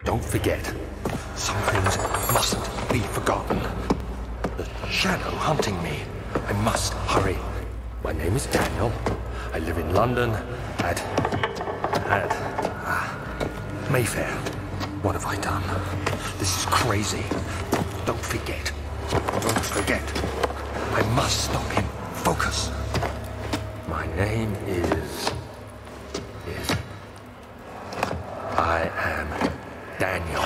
Don't forget. Some things mustn't be forgotten. The shadow hunting me. I must hurry. My name is Daniel. I live in London at Mayfair. What have I done? This is crazy. Don't forget. Don't forget. I must stop him. Focus. My name is... I am Daniel.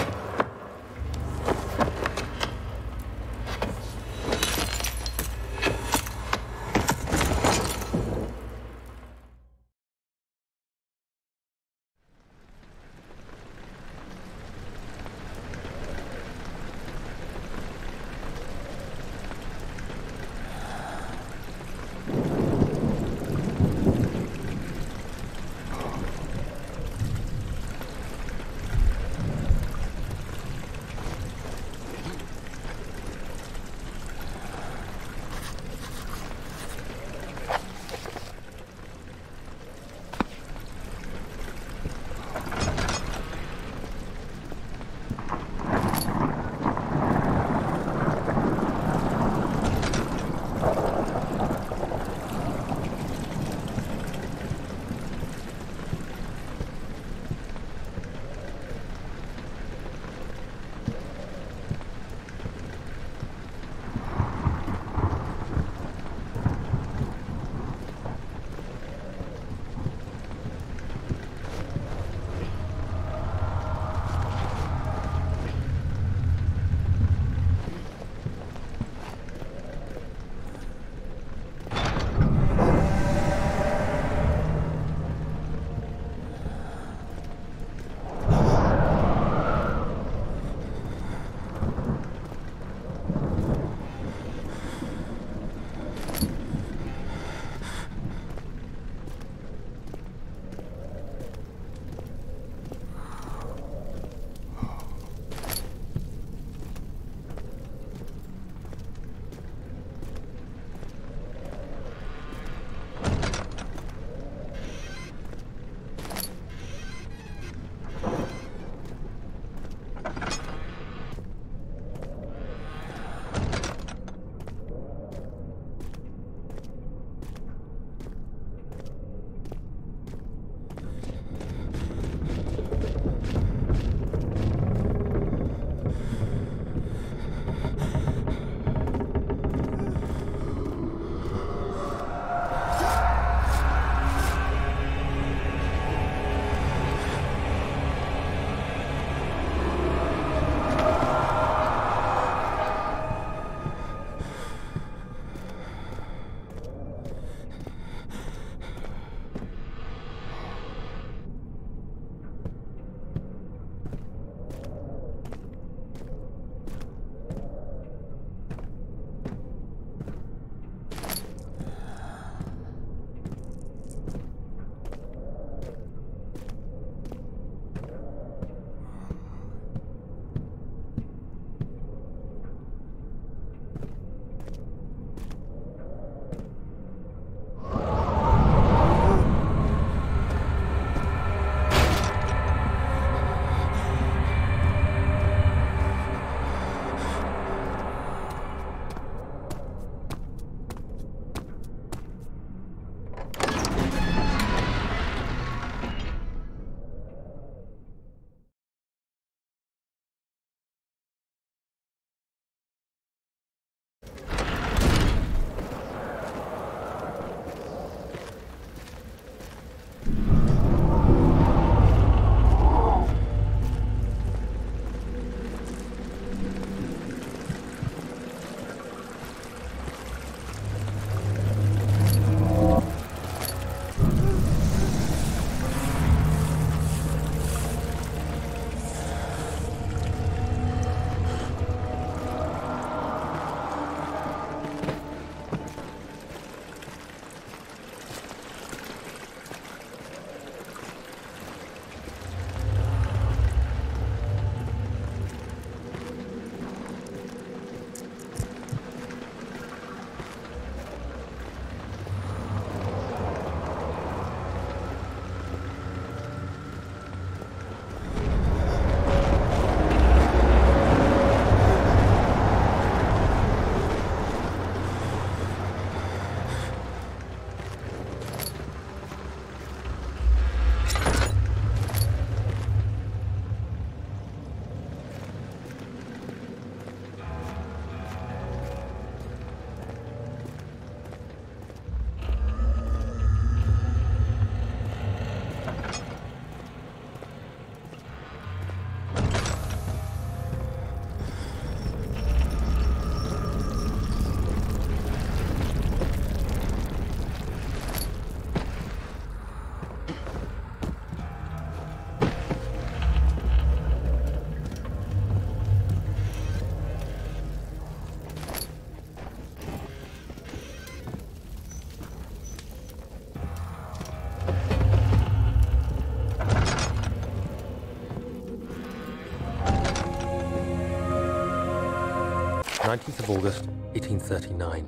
19th of August, 1839.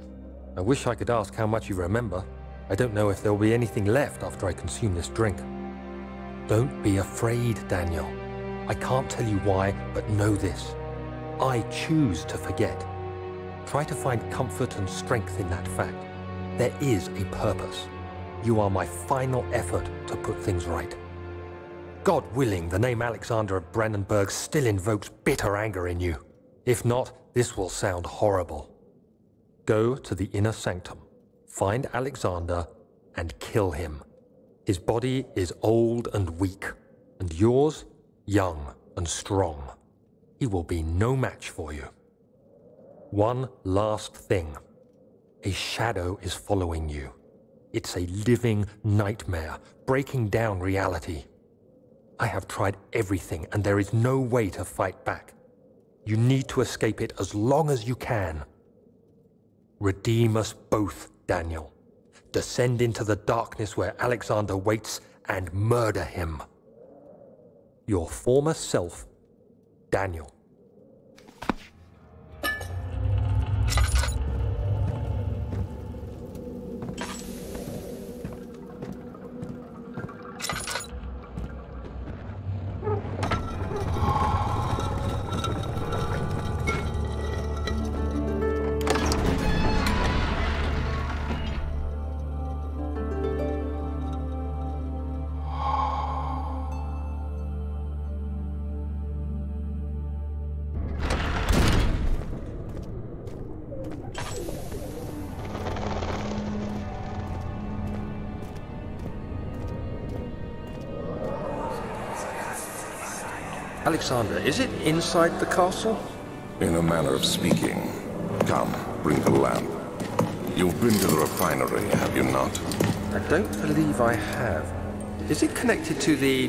I wish I could ask how much you remember. I don't know if there will be anything left after I consume this drink. Don't be afraid, Daniel. I can't tell you why, but know this. I choose to forget. Try to find comfort and strength in that fact. There is a purpose. You are my final effort to put things right. God willing, the name Alexander of Brandenburg still invokes bitter anger in you. If not, this will sound horrible. Go to the inner sanctum, find Alexander, and kill him. His body is old and weak, and yours, young and strong. He will be no match for you. One last thing. A shadow is following you. It's a living nightmare, breaking down reality. I have tried everything, and there is no way to fight back. You need to escape it as long as you can. Redeem us both, Daniel. Descend into the darkness where Alexander waits and murder him. Your former self, Daniel. Alexander, is it inside the castle? In a manner of speaking. Come, bring the lamp. You've been to the refinery, have you not? I don't believe I have. Is it connected to the...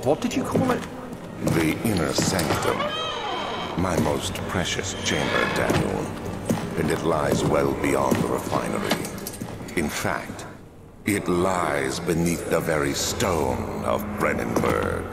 what did you call it? The inner sanctum. My most precious chamber, Daniel. And it lies well beyond the refinery. In fact, it lies beneath the very stone of Brandenburg.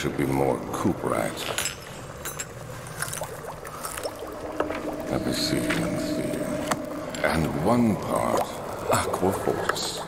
should be more cuprite. Epicene, and 1 part aquafortis.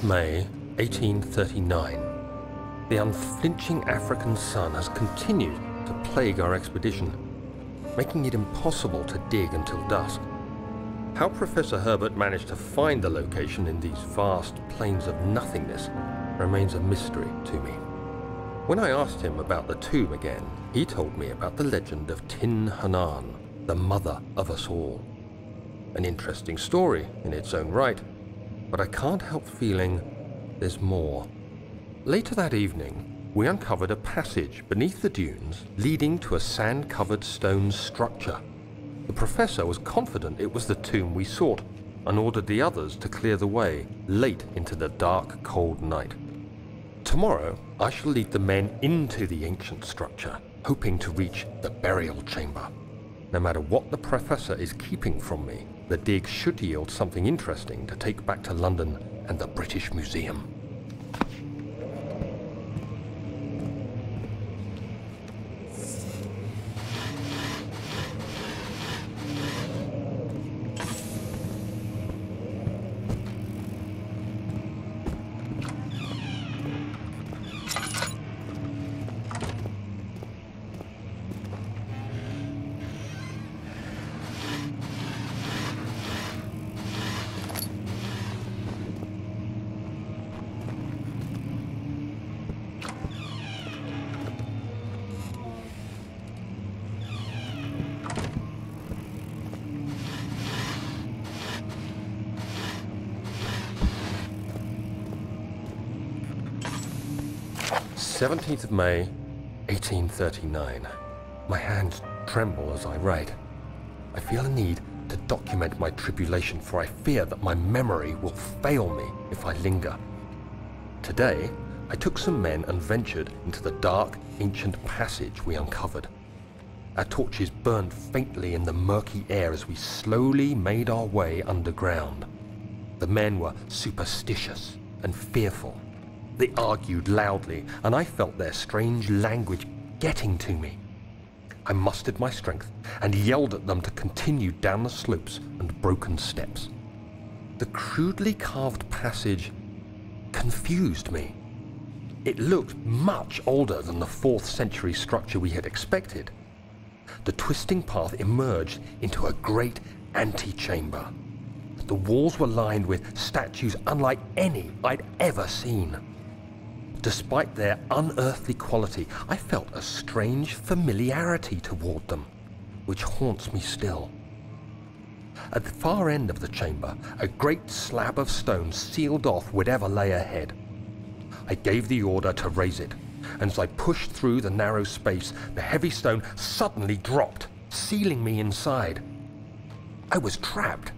May 1839. The unflinching African sun has continued to plague our expedition, making it impossible to dig until dusk. How Professor Herbert managed to find the location in these vast plains of nothingness remains a mystery to me. When I asked him about the tomb again, he told me about the legend of Tin Hanan, the mother of us all. An interesting story in its own right, but I can't help feeling there's more. Later that evening, we uncovered a passage beneath the dunes leading to a sand-covered stone structure. The professor was confident it was the tomb we sought and ordered the others to clear the way late into the dark, cold night. Tomorrow, I shall lead the men into the ancient structure, hoping to reach the burial chamber. No matter what the professor is keeping from me, the dig should yield something interesting to take back to London and the British Museum. May 1839. My hands tremble as I write. I feel a need to document my tribulation, for I fear that my memory will fail me if I linger. Today, I took some men and ventured into the dark, ancient passage we uncovered. Our torches burned faintly in the murky air as we slowly made our way underground. The men were superstitious and fearful. They argued loudly, and I felt their strange language getting to me. I mustered my strength and yelled at them to continue down the slopes and broken steps. The crudely carved passage confused me. It looked much older than the 4th century structure we had expected. The twisting path emerged into a great antechamber. The walls were lined with statues unlike any I'd ever seen. Despite their unearthly quality, I felt a strange familiarity toward them, which haunts me still. At the far end of the chamber, a great slab of stone sealed off whatever lay ahead. I gave the order to raise it, and as I pushed through the narrow space, the heavy stone suddenly dropped, sealing me inside. I was trapped.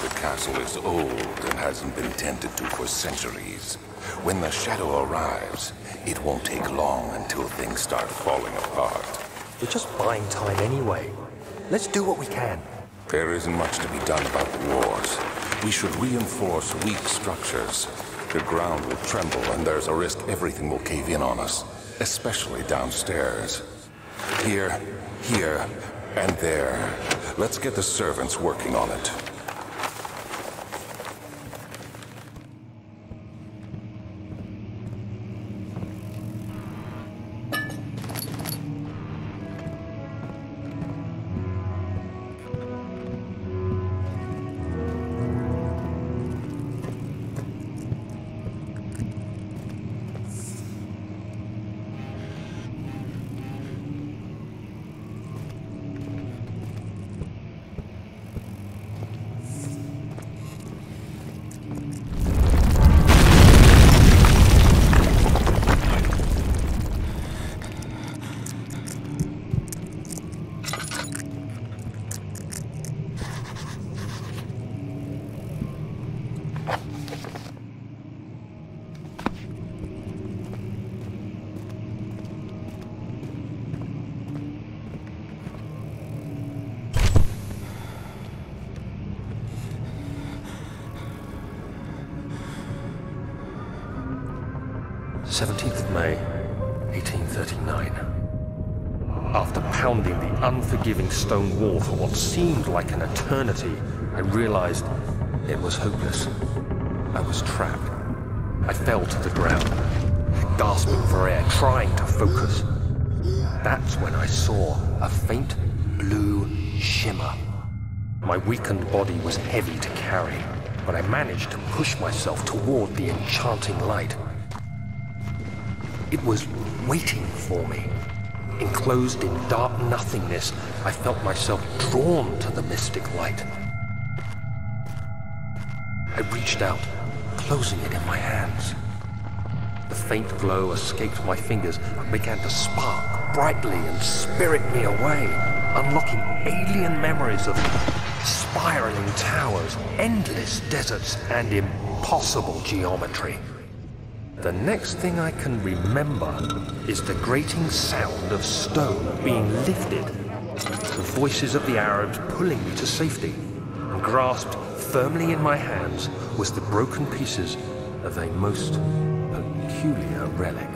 The castle is old and hasn't been tended to for centuries. When the shadow arrives, it won't take long until things start falling apart. We're just buying time anyway. Let's do what we can. There isn't much to be done about the wars. We should reinforce weak structures. The ground will tremble and there's a risk everything will cave in on us, especially downstairs. Here, and there. Let's get the servants working on it. May 1839. After pounding the unforgiving stone wall for what seemed like an eternity, I realized it was hopeless. I was trapped. I fell to the ground, gasping for air, trying to focus. That's when I saw a faint blue shimmer. My weakened body was heavy to carry, but I managed to push myself toward the enchanting light. It was waiting for me. Enclosed in dark nothingness, I felt myself drawn to the mystic light. I reached out, closing it in my hands. The faint glow escaped my fingers and began to spark brightly and spirit me away, unlocking alien memories of spiraling towers, endless deserts, and impossible geometry. The next thing I can remember is the grating sound of stone being lifted The voices of the Arabs pulling me to safety, and grasped firmly in my hands was the broken pieces of a most peculiar relic.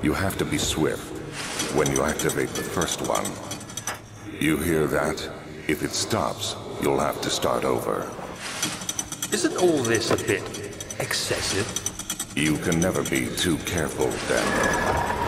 You have to be swift when you activate the first one. You hear that? If it stops, you'll have to start over. Isn't all this a bit excessive? You can never be too careful, Daniel.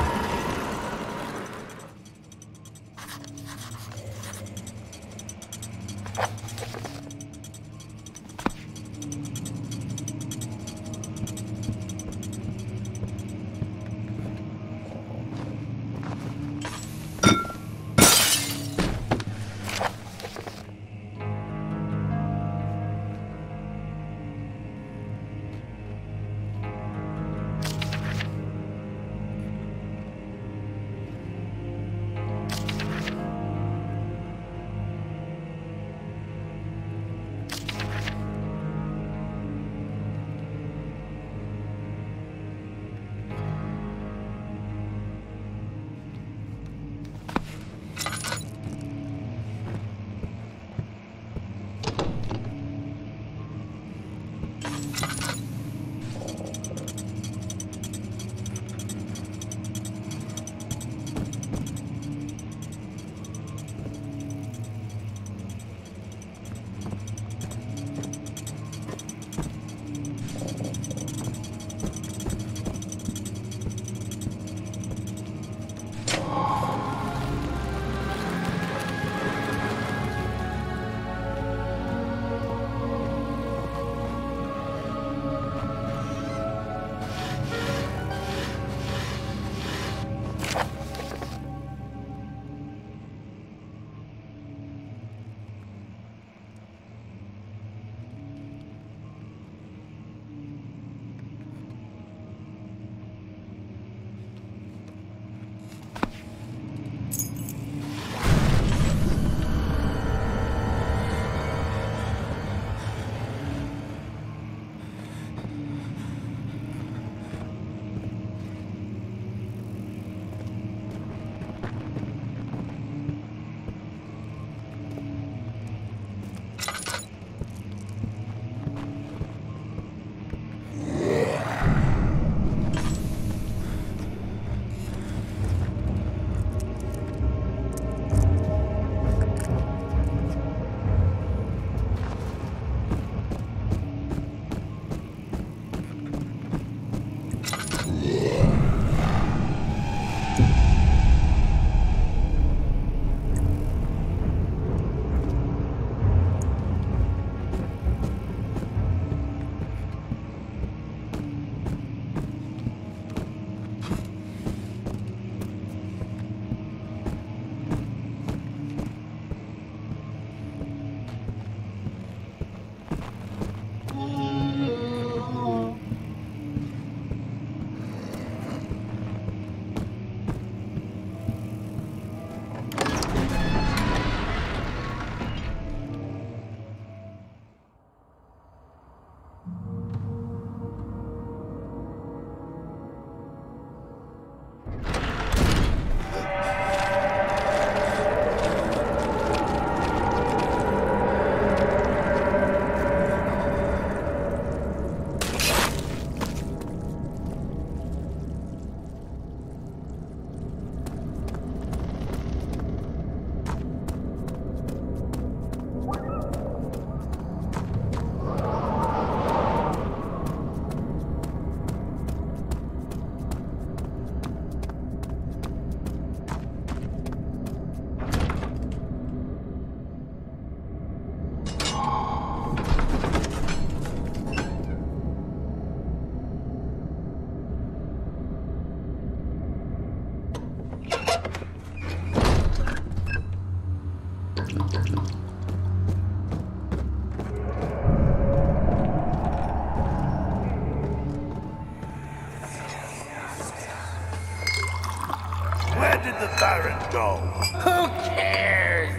the Baron go? Who cares?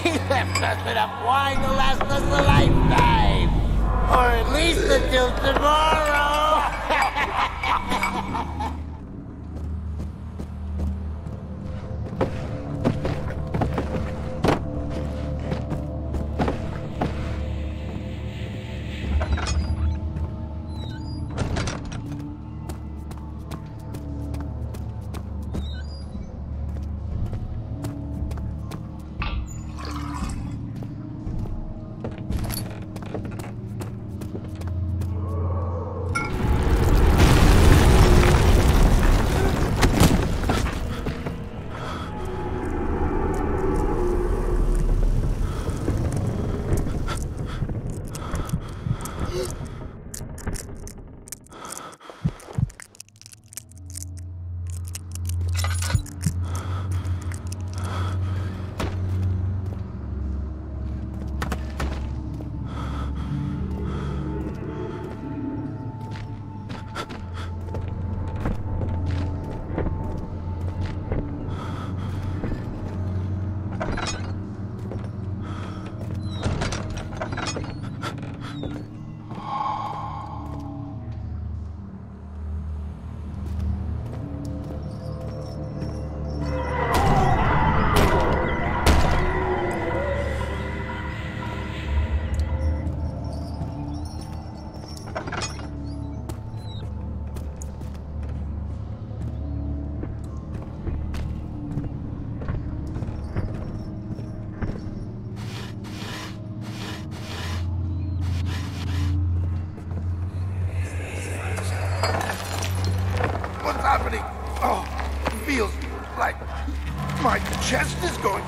He left us enough wine to last us a lifetime. Or at least until tomorrow. What's happening? Oh, it feels like my chest is going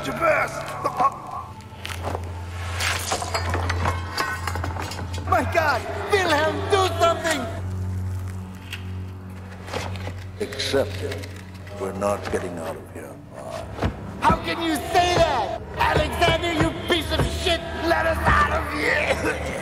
to burst. My God! Wilhelm, do something! Accept it. We're not getting out of here. How can you say that? Alexander, you piece of shit! Let us out of here!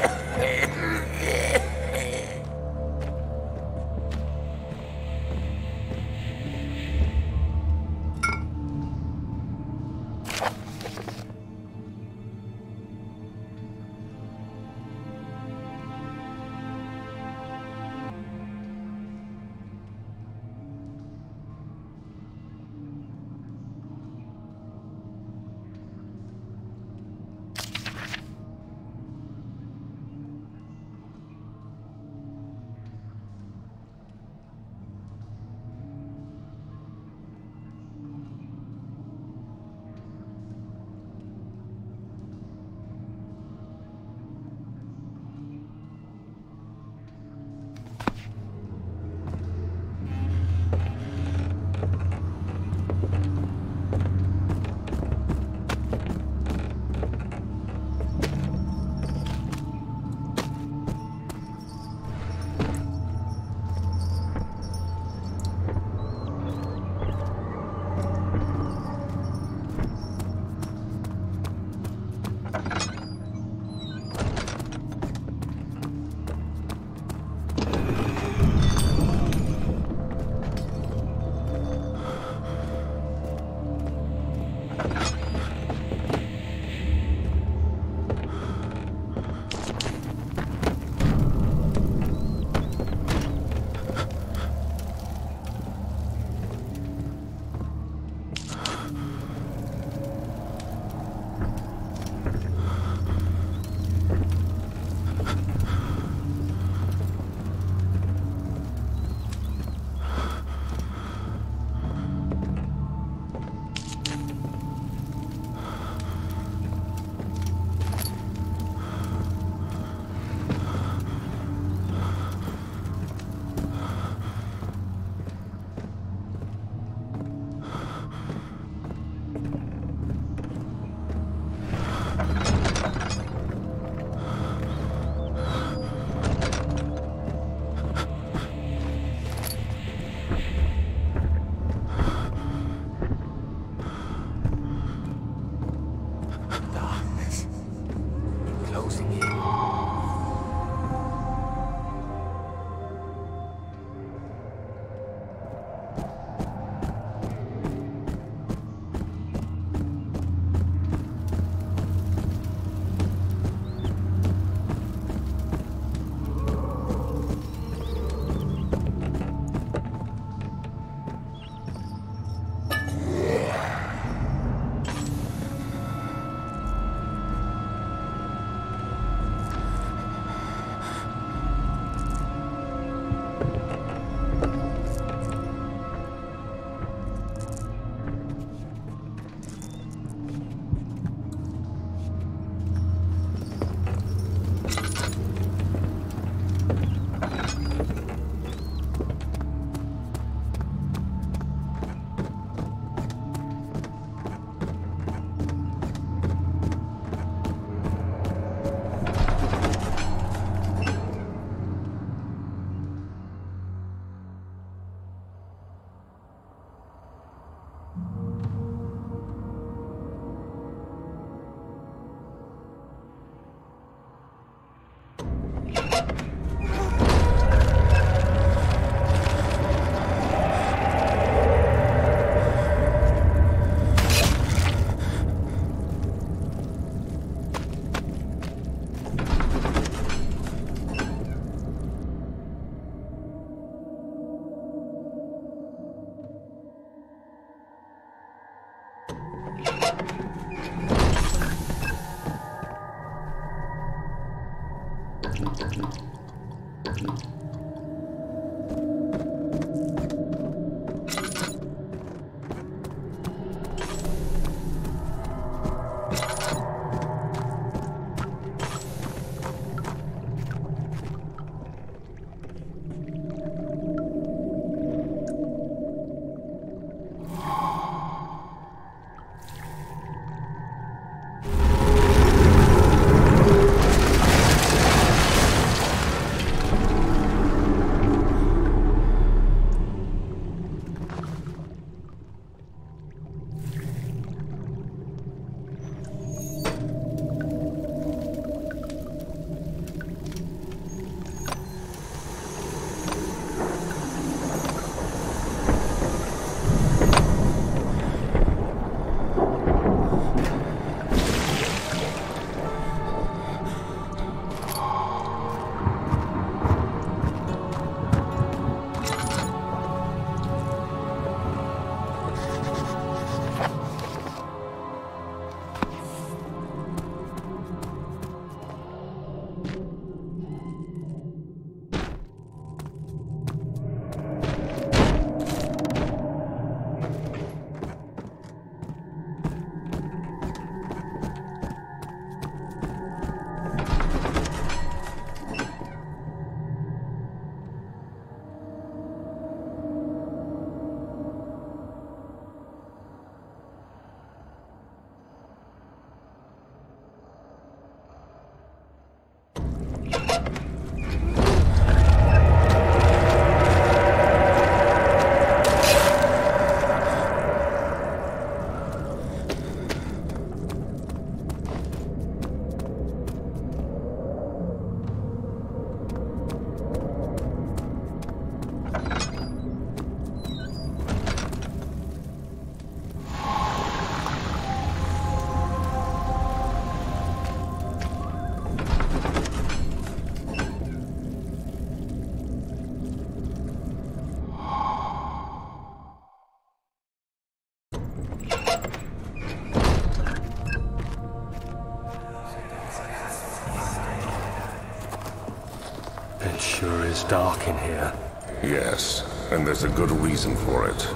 It sure is dark in here. Yes, and there's a good reason for it.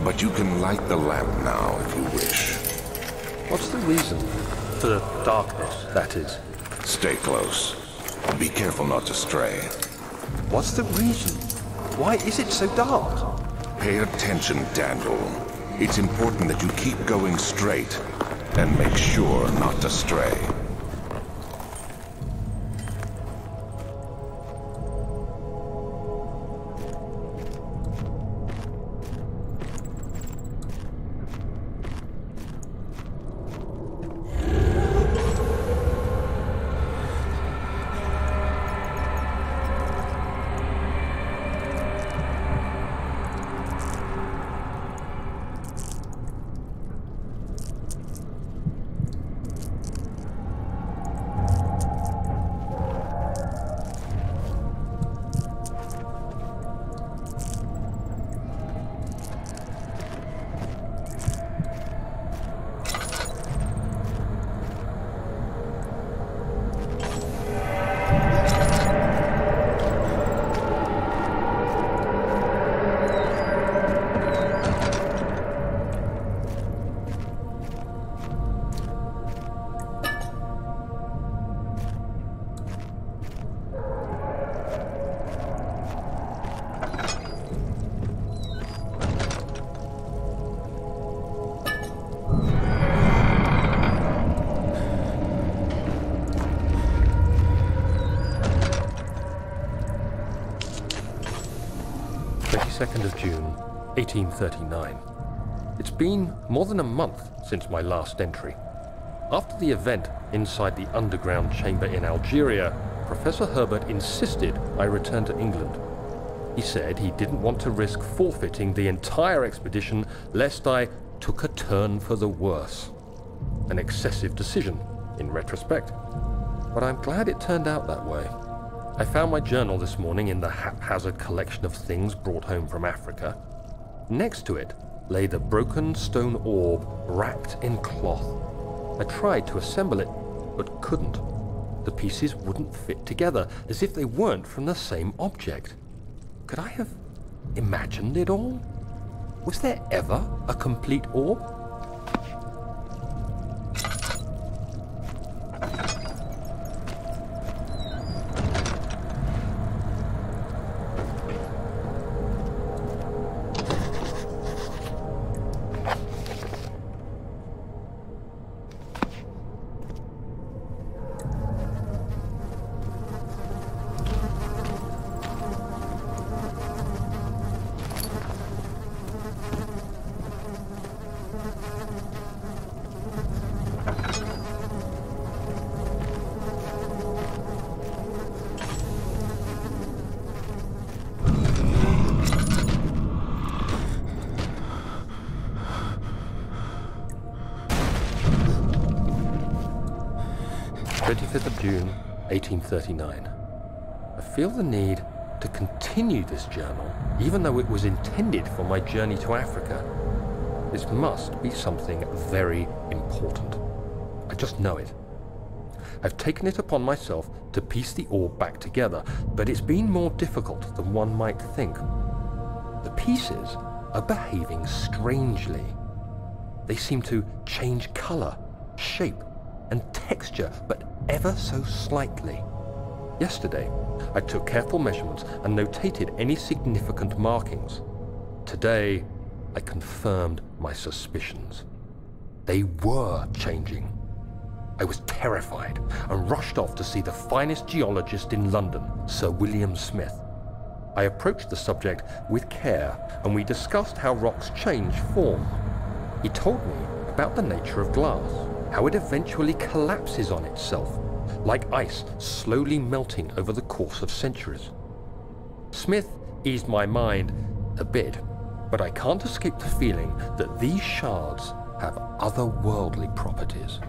But you can light the lamp now if you wish. What's the reason? For the darkness, that is. Stay close. Be careful not to stray. What's the reason? Why is it so dark? Pay attention, Daniel. It's important that you keep going straight and make sure not to stray. Of June, 1839. It's been more than a month since my last entry. After the event inside the underground chamber in Algeria, Professor Herbert insisted I return to England. He said he didn't want to risk forfeiting the entire expedition lest I took a turn for the worse. An excessive decision, in retrospect. But I'm glad it turned out that way. I found my journal this morning in the haphazard collection of things brought home from Africa. Next to it lay the broken stone orb wrapped in cloth. I tried to assemble it, but couldn't. the pieces wouldn't fit together, as if they weren't from the same object. Could I have imagined it all? Was there ever a complete orb? June 1839. I feel the need to continue this journal, even though it was intended for my journey to Africa. This must be something very important. I just know it. I've taken it upon myself to piece the orb back together, but it's been more difficult than one might think. The pieces are behaving strangely. They seem to change color, shape, and texture, but ever so slightly. Yesterday, I took careful measurements and notated any significant markings. Today, I confirmed my suspicions. They were changing. I was terrified and rushed off to see the finest geologist in London, Sir William Smith. I approached the subject with care, and we discussed how rocks change form. He told me about the nature of glass, how it eventually collapses on itself, like ice slowly melting over the course of centuries. Smith eased my mind a bit, but I can't escape the feeling that these shards have otherworldly properties.